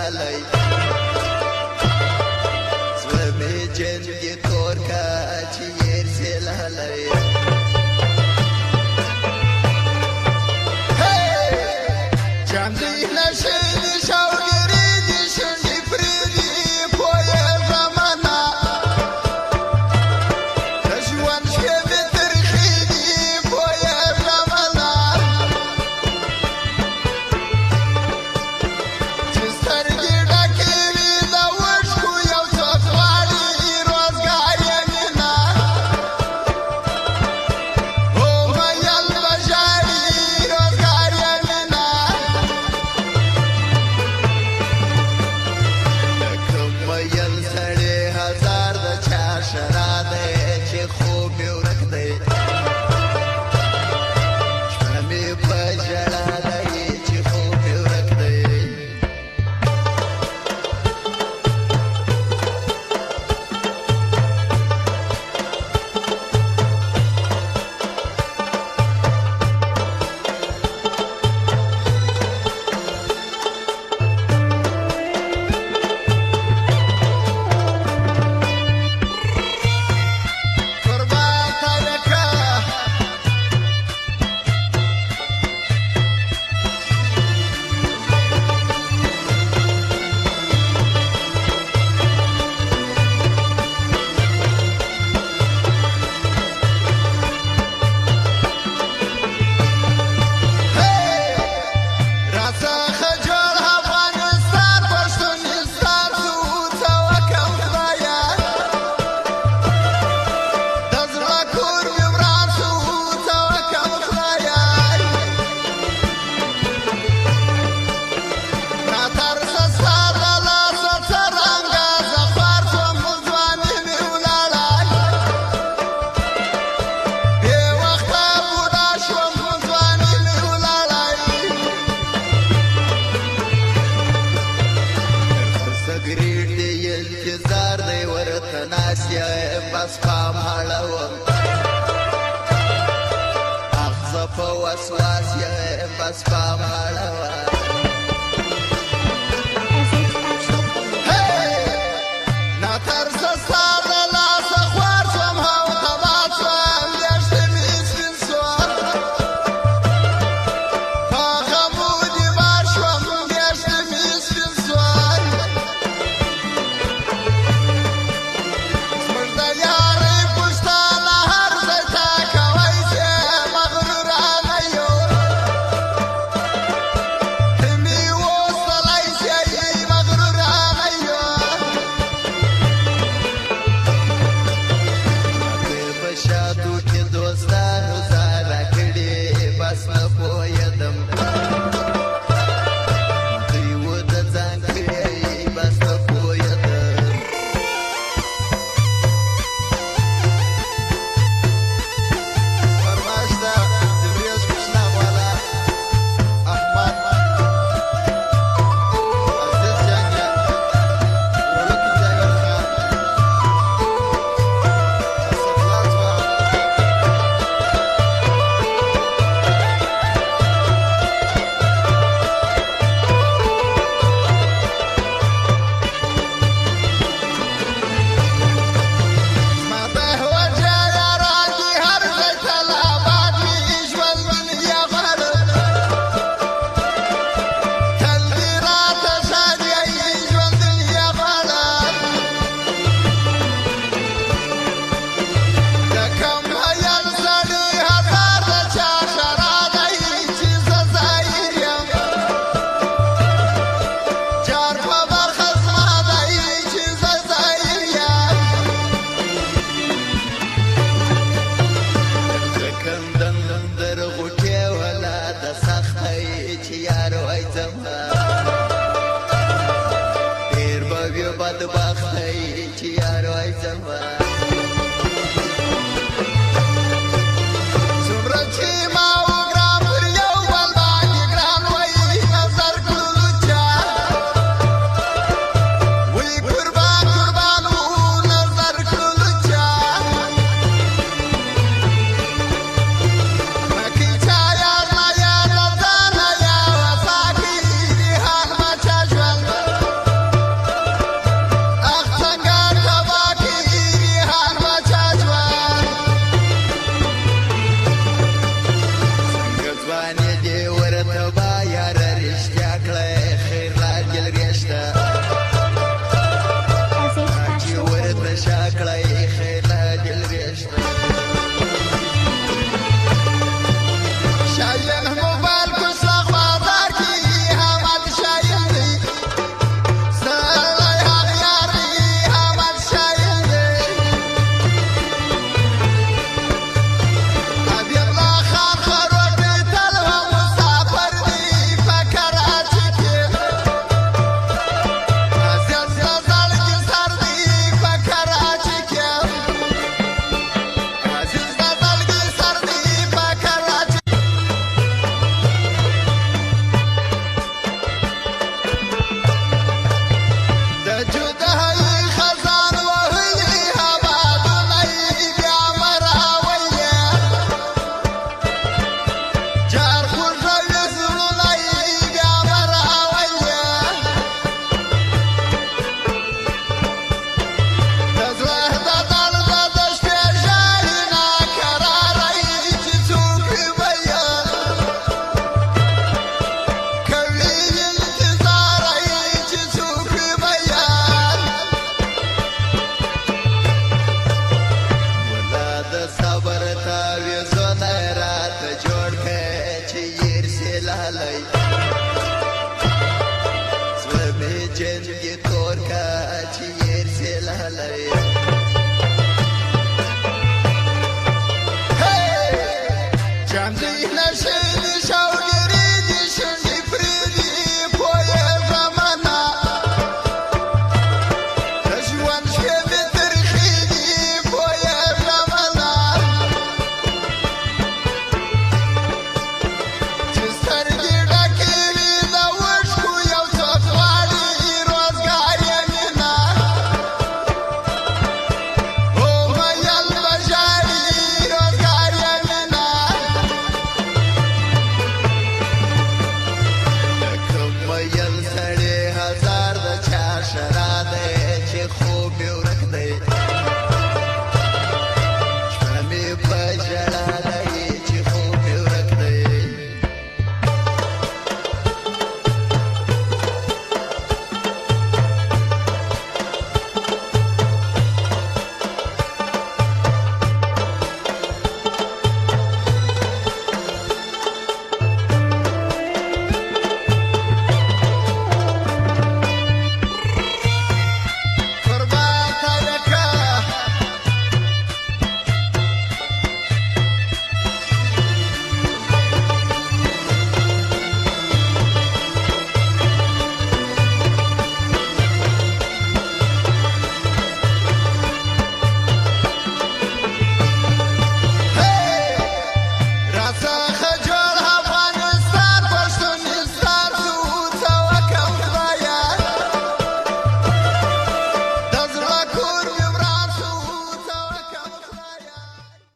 سلالی زلمی جنگی تورکا چیر سلالی جمدی نشینی شوگری دیشنی پریدی پوی زمانا تجوان شیبی ترخیدی پوی زمانا چسترگی ڈکیوی دا وشکو یو سوکوالی روزگاری مینا او میل بجاری روزگاری مینا میل سړی هزار د چا شرا دی چې خوب یې ورک دی شپه مې په ژړا دی چې خوب یې ورک دی قربان تلکه راڅخه جوړ افغانستان پښتونستان څه وکړم خدایه د زړه کور مې وران شو څه وکړم خدایه ناترسه ستا د لاسه څرنګه زه خوار شوم ځواني مې ولاړه بې وخته بوډا شوم ځواني مې ولاړه سګریټ دی انتظار دی ورته ناست یم بس پام اړوم اغزه په وسواس یم بس پام اړوم ناترسه ستا د لاسه خوار شوم او تباه شوم میاشتې مې سپین شوم په غمو دې بار شوم میاشتې مې سپین شوم زموږ د یارۍ پوښتنه هر ځای ته کوی چې مغرورانه یو ته مې وستلی چې مغرورانه یو ماته په شاتو کې دوستانو ځان راکړي بس نه پوهېدم دوی و د ځان کړي بس نه پوهېدم فرمایش ده د بریز کوچنی والا احمد عزیز جنګ ولکه جاګر خان اسدالله ځوان زما د وجه یاران دي هر ځای ته لا باد وي ژوند دنیا غواړم تل دې راته شاد یې ژوند دنیا غواړم د کوم حیل سړي هزار د چا شرا دی چې زه ظاهر یم جار په برخه زما دی چې زه ظاهر یم د کندن در غوټې ولا د سختۍ چې یار وای زما ډېر به وي بدبختۍ چې یار وای زما